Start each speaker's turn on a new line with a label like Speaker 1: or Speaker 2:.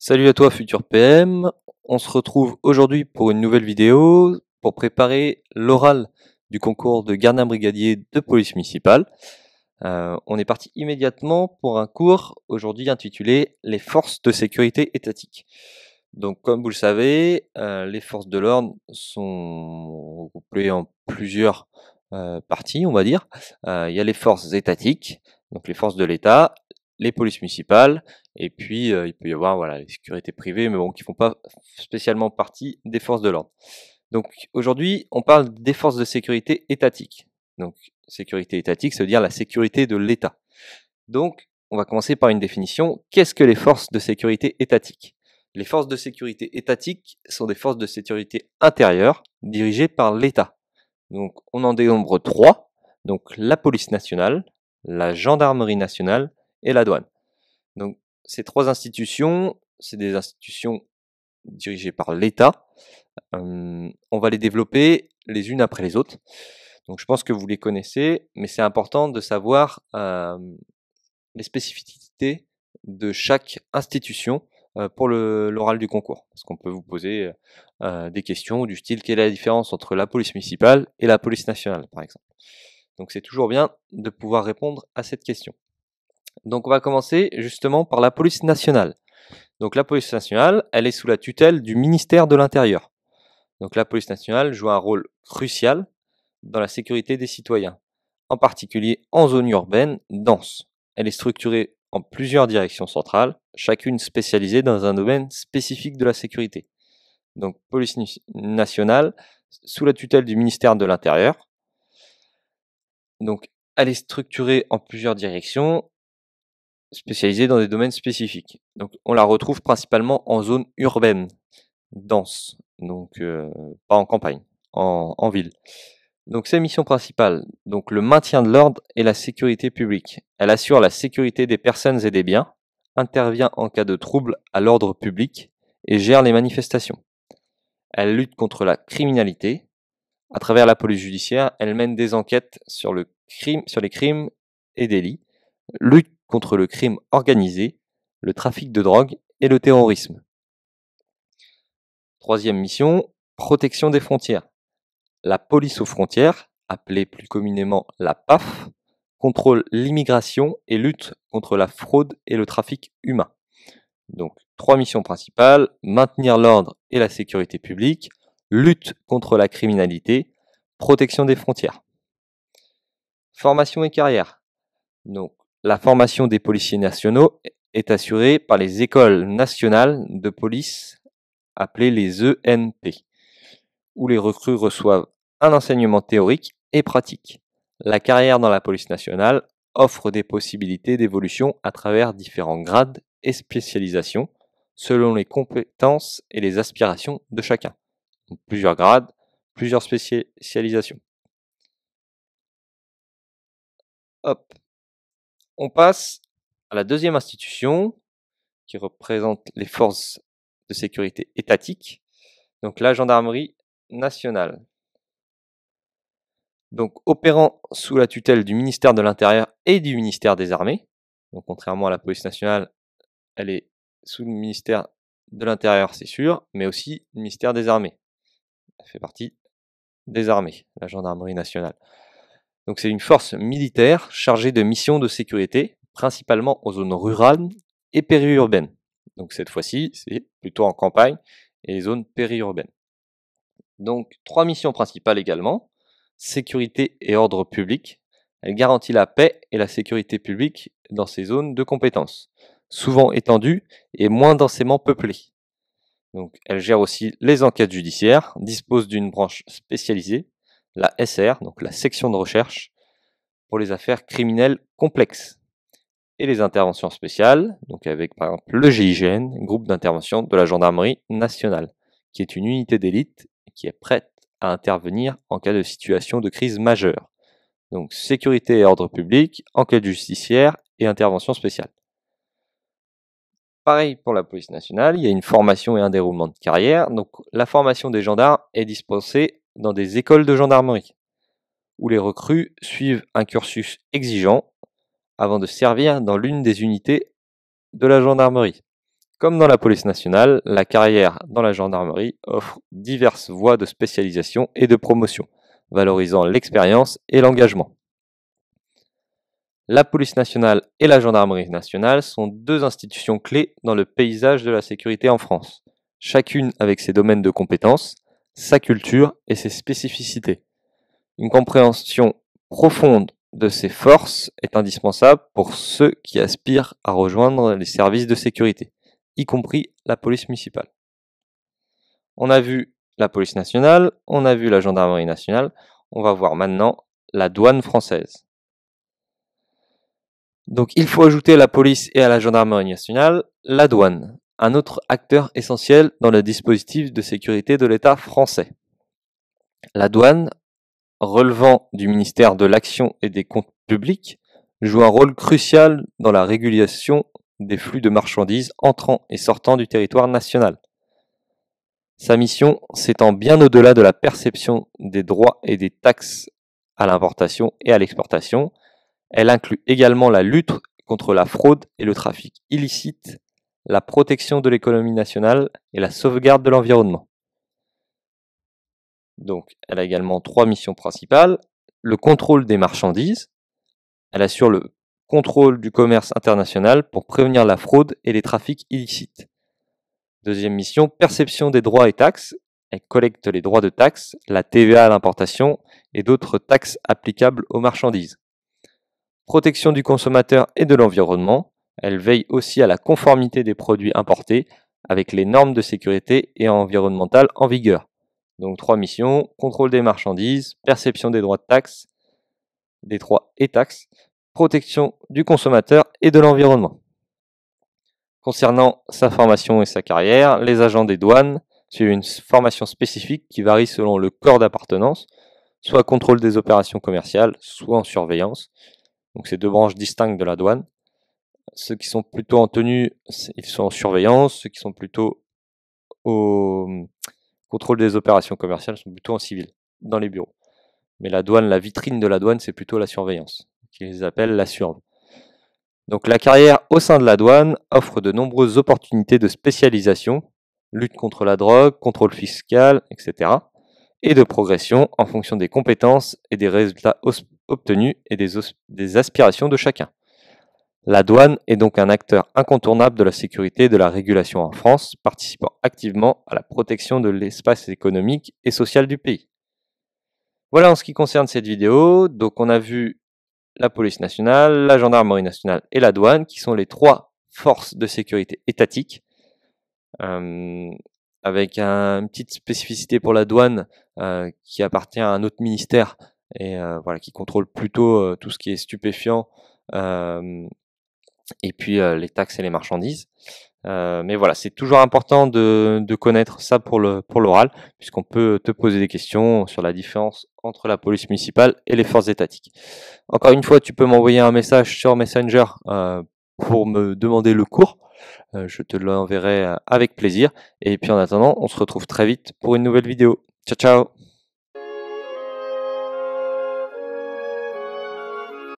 Speaker 1: Salut à toi futur PM, on se retrouve aujourd'hui pour une nouvelle vidéo pour préparer l'oral du concours de gardien brigadier de police municipale. On est parti immédiatement pour un cours aujourd'hui intitulé Les forces de sécurité étatiques. Donc comme vous le savez, les forces de l'ordre sont regroupées en plusieurs parties, on va dire. Il y a les forces étatiques, donc les forces de l'État, les polices municipales, et puis il peut y avoir voilà, les sécurités privées, mais bon, qui font pas spécialement partie des forces de l'ordre. Donc aujourd'hui, on parle des forces de sécurité étatiques. Donc sécurité étatique, ça veut dire la sécurité de l'État. Donc on va commencer par une définition. Qu'est-ce que les forces de sécurité étatiques? Les forces de sécurité étatiques sont des forces de sécurité intérieure dirigées par l'État. Donc on en dénombre trois. Donc la police nationale, la gendarmerie nationale et la douane. Donc ces trois institutions, c'est des institutions dirigées par l'État. On va les développer les unes après les autres. Donc je pense que vous les connaissez, mais c'est important de savoir les spécificités de chaque institution pour l'oral du concours. Parce qu'on peut vous poser des questions du style quelle est la différence entre la police municipale et la police nationale, par exemple. Donc c'est toujours bien de pouvoir répondre à cette question. Donc on va commencer justement par la police nationale. Donc la police nationale, elle est sous la tutelle du ministère de l'Intérieur. Donc la police nationale joue un rôle crucial dans la sécurité des citoyens, en particulier en zone urbaine dense. Elle est structurée en plusieurs directions centrales, chacune spécialisée dans un domaine spécifique de la sécurité. Donc police nationale, sous la tutelle du ministère de l'Intérieur. Donc elle est structurée en plusieurs directions, spécialisée dans des domaines spécifiques. Donc on la retrouve principalement en zone urbaine, dense, donc pas en campagne, en ville. Donc ses missions principales, donc le maintien de l'ordre et la sécurité publique. Elle assure la sécurité des personnes et des biens, intervient en cas de trouble à l'ordre public et gère les manifestations. Elle lutte contre la criminalité. À travers la police judiciaire, elle mène des enquêtes sur les crimes et délits, lutte contre le crime organisé, le trafic de drogue et le terrorisme. Troisième mission, protection des frontières. La police aux frontières, appelée plus communément la PAF, contrôle l'immigration et lutte contre la fraude et le trafic humain. Donc, trois missions principales, maintenir l'ordre et la sécurité publique, lutte contre la criminalité, protection des frontières. Formation et carrière. Donc, la formation des policiers nationaux est assurée par les écoles nationales de police, appelées les ENP, où les recrues reçoivent un enseignement théorique et pratique. La carrière dans la police nationale offre des possibilités d'évolution à travers différents grades et spécialisations, selon les compétences et les aspirations de chacun. Donc, plusieurs grades, plusieurs spécialisations. Hop. On passe à la deuxième institution qui représente les forces de sécurité étatiques, donc la gendarmerie nationale. Donc opérant sous la tutelle du ministère de l'Intérieur et du ministère des Armées. Donc contrairement à la police nationale, elle est sous le ministère de l'Intérieur, c'est sûr, mais aussi le ministère des Armées. Elle fait partie des armées, la gendarmerie nationale. Donc c'est une force militaire chargée de missions de sécurité, principalement aux zones rurales et périurbaines. Donc cette fois-ci, c'est plutôt en campagne et les zones périurbaines. Donc trois missions principales également. Sécurité et ordre public. Elle garantit la paix et la sécurité publique dans ces zones de compétence, souvent étendues et moins densément peuplées. Donc, elle gère aussi les enquêtes judiciaires, dispose d'une branche spécialisée, la SR, donc la section de recherche, pour les affaires criminelles complexes. Et les interventions spéciales, donc avec par exemple le GIGN, groupe d'intervention de la gendarmerie nationale, qui est une unité d'élite qui est prête à intervenir en cas de situation de crise majeure. Donc sécurité et ordre public, enquête judiciaire et intervention spéciale. Pareil pour la police nationale, il y a une formation et un déroulement de carrière. Donc la formation des gendarmes est dispensée dans des écoles de gendarmerie, où les recrues suivent un cursus exigeant avant de servir dans l'une des unités de la gendarmerie. Comme dans la police nationale, la carrière dans la gendarmerie offre diverses voies de spécialisation et de promotion, valorisant l'expérience et l'engagement. La police nationale et la gendarmerie nationale sont deux institutions clés dans le paysage de la sécurité en France, chacune avec ses domaines de compétences, sa culture et ses spécificités. Une compréhension profonde de ces forces est indispensable pour ceux qui aspirent à rejoindre les services de sécurité, y compris la police municipale. On a vu la police nationale, on a vu la gendarmerie nationale, on va voir maintenant la douane française. Donc il faut ajouter à la police et à la gendarmerie nationale la douane, un autre acteur essentiel dans le dispositif de sécurité de l'État français. La douane, relevant du ministère de l'Action et des Comptes publics, joue un rôle crucial dans la régulation des flux de marchandises entrant et sortant du territoire national. Sa mission s'étend bien au-delà de la perception des droits et des taxes à l'importation et à l'exportation. Elle inclut également la lutte contre la fraude et le trafic illicite, la protection de l'économie nationale et la sauvegarde de l'environnement. Donc, elle a également 3 missions principales. Le contrôle des marchandises. Elle assure le contrôle du commerce international pour prévenir la fraude et les trafics illicites. Deuxième mission, perception des droits et taxes. Elle collecte les droits de taxes, la TVA à l'importation et d'autres taxes applicables aux marchandises. Protection du consommateur et de l'environnement. Elle veille aussi à la conformité des produits importés avec les normes de sécurité et environnementales en vigueur. Donc 3 missions, contrôle des marchandises, perception des droits de taxes, des droits et taxes, protection du consommateur et de l'environnement. Concernant sa formation et sa carrière, les agents des douanes suivent une formation spécifique qui varie selon le corps d'appartenance, soit contrôle des opérations commerciales, soit en surveillance. Donc c'est deux branches distinctes de la douane. Ceux qui sont plutôt en tenue, ils sont en surveillance. Ceux qui sont plutôt au contrôle des opérations commerciales sont plutôt en civil, dans les bureaux. Mais la douane, la vitrine de la douane, c'est plutôt la surveillance, qu'ils appellent la surve. Donc la carrière au sein de la douane offre de nombreuses opportunités de spécialisation, lutte contre la drogue, contrôle fiscal, etc. et de progression en fonction des compétences et des résultats obtenus et des aspirations de chacun. La douane est donc un acteur incontournable de la sécurité et de la régulation en France, participant activement à la protection de l'espace économique et social du pays. Voilà en ce qui concerne cette vidéo. Donc on a vu la police nationale, la gendarmerie nationale et la douane, qui sont les 3 forces de sécurité étatiques, avec une petite spécificité pour la douane qui appartient à un autre ministère et voilà, qui contrôle plutôt tout ce qui est stupéfiant et puis les taxes et les marchandises. Mais voilà, c'est toujours important de connaître ça pour l'oral, puisqu'on peut te poser des questions sur la différence entre la police municipale et les forces étatiques. Encore une fois, tu peux m'envoyer un message sur Messenger pour me demander le cours. Je te l'enverrai avec plaisir. Et puis en attendant, on se retrouve très vite pour une nouvelle vidéo. Ciao, ciao!